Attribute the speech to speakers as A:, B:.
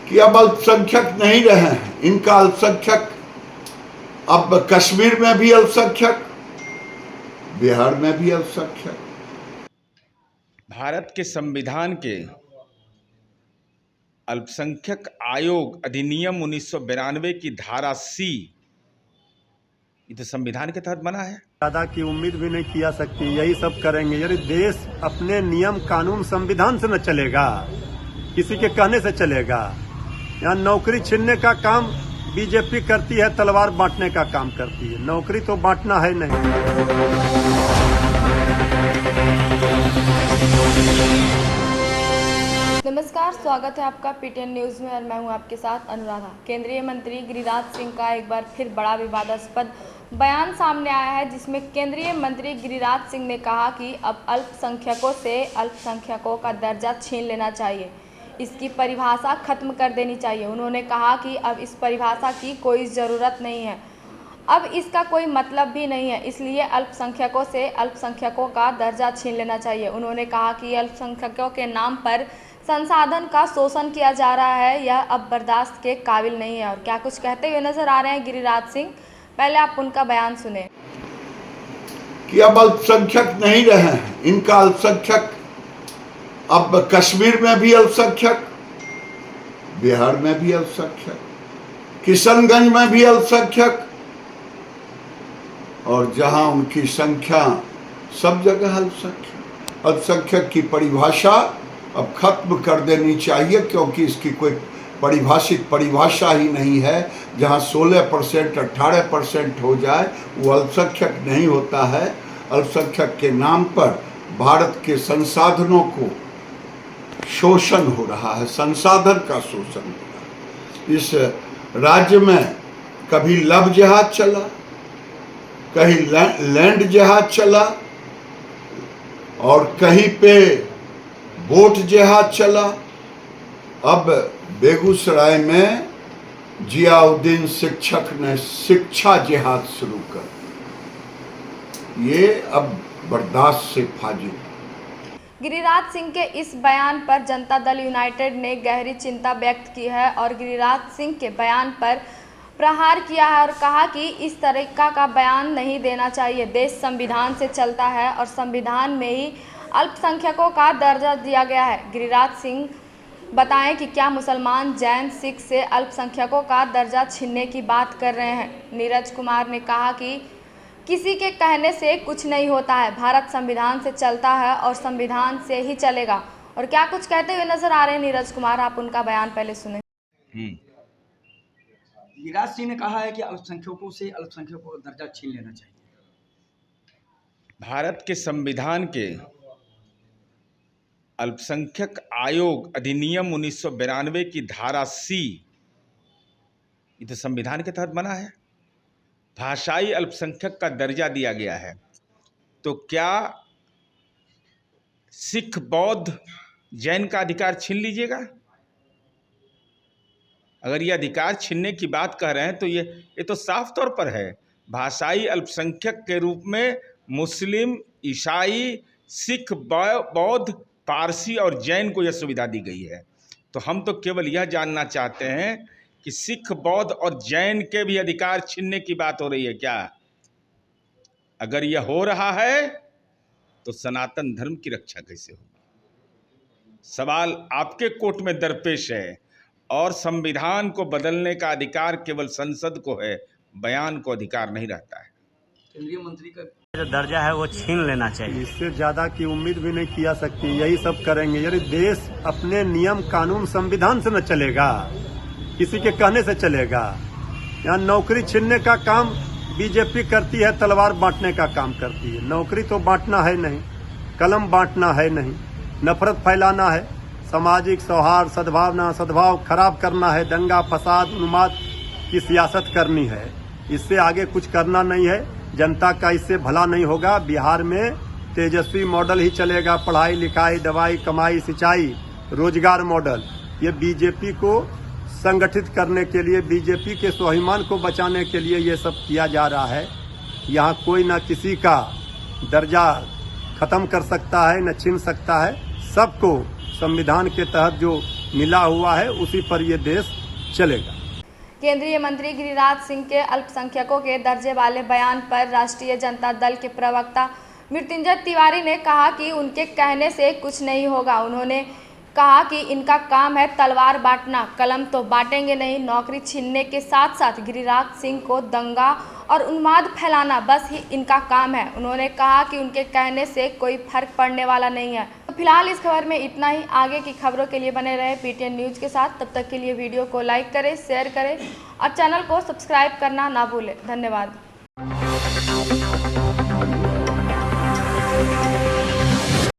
A: कि अब अल्पसंख्यक नहीं रहे हैं। इनका अल्पसंख्यक अब कश्मीर में भी अल्पसंख्यक, बिहार में भी अल्पसंख्यक।
B: भारत के संविधान के अल्पसंख्यक आयोग अधिनियम 1992 की धारा सी, ये तो संविधान के तहत बना है।
C: ज्यादा की उम्मीद भी नहीं की जा सकती। यही सब करेंगे यदि देश अपने नियम कानून संविधान से न चलेगा, किसी के कहने से चलेगा। यहाँ नौकरी छीनने का काम बीजेपी करती है, तलवार बांटने का काम करती है। नौकरी तो बांटना है नहीं।
D: नमस्कार, स्वागत है आपका पीटीएन न्यूज में और मैं हूं आपके साथ अनुराधा। केंद्रीय मंत्री गिरिराज सिंह का एक बार फिर बड़ा विवादास्पद बयान सामने आया है, जिसमें केंद्रीय मंत्री गिरिराज सिंह ने कहा कि अब अल्पसंख्यकों से अल्पसंख्यकों का दर्जा छीन लेना चाहिए, इसकी परिभाषा खत्म कर देनी चाहिए। उन्होंने कहा कि अब इस परिभाषा की कोई ज़रूरत नहीं है, अब इसका कोई मतलब भी नहीं है, इसलिए अल्पसंख्यकों से अल्पसंख्यकों का दर्जा छीन लेना चाहिए। उन्होंने कहा कि अल्पसंख्यकों के नाम पर संसाधन का शोषण किया जा रहा है, यह अब बर्दाश्त के काबिल नहीं है। और क्या कुछ कहते हुए नजर आ रहे हैं गिरिराज सिंह, पहले आप उनका बयान सुने।
A: कि अब अल्पसंख्यक नहीं रहे हैं। इनका अल्पसंख्यक अब कश्मीर में भी अल्पसंख्यक, बिहार में भी अल्पसंख्यक, किशनगंज में भी अल्पसंख्यक, और जहां उनकी संख्या सब जगह अल्पसंख्यक। अल्पसंख्यक की परिभाषा अब खत्म कर देनी चाहिए, क्योंकि इसकी कोई परिभाषित परिभाषा ही नहीं है। जहां 16% 18% हो जाए वो अल्पसंख्यक नहीं होता है। अल्पसंख्यक के नाम पर भारत के संसाधनों को शोषण हो रहा है, संसाधन का शोषण हो रहा है। इस राज्य में कभी लव जहाज चला, कहीं लैंड जहाज चला, और कहीं पे बोट जहाज चला। अब बेगूसराय में जियाउद्दीन शिक्षक ने शिक्षा जहाज शुरू कर, ये अब बर्दाश्त से फाजिल।
D: गिरिराज सिंह के इस बयान पर जनता दल यूनाइटेड ने गहरी चिंता व्यक्त की है और गिरिराज सिंह के बयान पर प्रहार किया है और कहा कि इस तरीका का बयान नहीं देना चाहिए। देश संविधान से चलता है और संविधान में ही अल्पसंख्यकों का दर्जा दिया गया है। गिरिराज सिंह बताएं कि क्या मुसलमान, जैन, सिख से अल्पसंख्यकों का दर्जा छीनने की बात कर रहे हैं। नीरज कुमार ने कहा कि किसी के कहने से कुछ नहीं होता है, भारत संविधान से चलता है और संविधान से ही चलेगा। और क्या कुछ कहते हुए नजर आ रहे हैं नीरज कुमार, आप उनका बयान पहले सुने।
E: गिरिराज सिंह ने कहा है कि अल्पसंख्यकों से अल्पसंख्यकों का दर्जा छीन लेना चाहिए।
B: भारत के संविधान के अल्पसंख्यक आयोग अधिनियम 1992 की धारा सी, ये तो संविधान के तहत बना है। भाषाई अल्पसंख्यक का दर्जा दिया गया है। तो क्या सिख, बौद्ध, जैन का अधिकार छीन लीजिएगा? अगर ये अधिकार छीनने की बात कह रहे हैं तो ये तो साफ तौर पर है। भाषाई अल्पसंख्यक के रूप में मुस्लिम, ईसाई, सिख, बौद्ध, पारसी और जैन को यह सुविधा दी गई है। तो हम तो केवल यह जानना चाहते हैं कि सिख, बौद्ध और जैन के भी अधिकार छीनने की बात हो रही है क्या? अगर यह हो रहा है तो सनातन धर्म की रक्षा कैसे होगी? सवाल आपके कोर्ट में दरपेश है। और संविधान को बदलने का अधिकार केवल संसद को है, बयान को अधिकार नहीं रहता है।
E: केंद्रीय मंत्री का
C: जो दर्जा है वो छीन लेना चाहिए। इससे ज्यादा की उम्मीद भी नहीं की जा सकती। यही सब करेंगे यदि देश अपने नियम कानून संविधान से न चलेगा, किसी के कहने से चलेगा। यहाँ नौकरी छीनने का काम बीजेपी करती है, तलवार बांटने का काम करती है। नौकरी तो बांटना है नहीं, कलम बांटना है नहीं, नफरत फैलाना है, सामाजिक सौहार्द, सद्भाव खराब करना है, दंगा फसाद उन्माद की सियासत करनी है। इससे आगे कुछ करना नहीं है। जनता का इससे भला नहीं होगा। बिहार में तेजस्वी मॉडल ही चलेगा, पढ़ाई लिखाई, दवाई, कमाई, सिंचाई, रोजगार मॉडल। ये बीजेपी को संगठित करने के लिए, बीजेपी के स्वाभिमान को बचाने के लिए ये सब किया जा रहा है। यहाँ कोई न किसी का दर्जा खत्म कर सकता है, न छीन सकता है। सबको संविधान के तहत जो मिला हुआ है, उसी पर ये देश चलेगा।
D: केंद्रीय मंत्री गिरिराज सिंह के अल्पसंख्यकों के दर्जे वाले बयान पर राष्ट्रीय जनता दल के प्रवक्ता मृत्युंजय तिवारी ने कहा कि उनके कहने से कुछ नहीं होगा। उन्होंने कहा कि इनका काम है तलवार बांटना, कलम तो बांटेंगे नहीं। नौकरी छीनने के साथ साथ गिरिराज सिंह को दंगा और उन्माद फैलाना बस ही इनका काम है। उन्होंने कहा कि उनके कहने से कोई फर्क पड़ने वाला नहीं है। तो फिलहाल इस खबर में इतना ही। आगे की खबरों के लिए बने रहे PTN न्यूज़ के साथ। तब तक के लिए वीडियो को लाइक करें, शेयर करें और चैनल को सब्सक्राइब करना ना भूलें। धन्यवाद।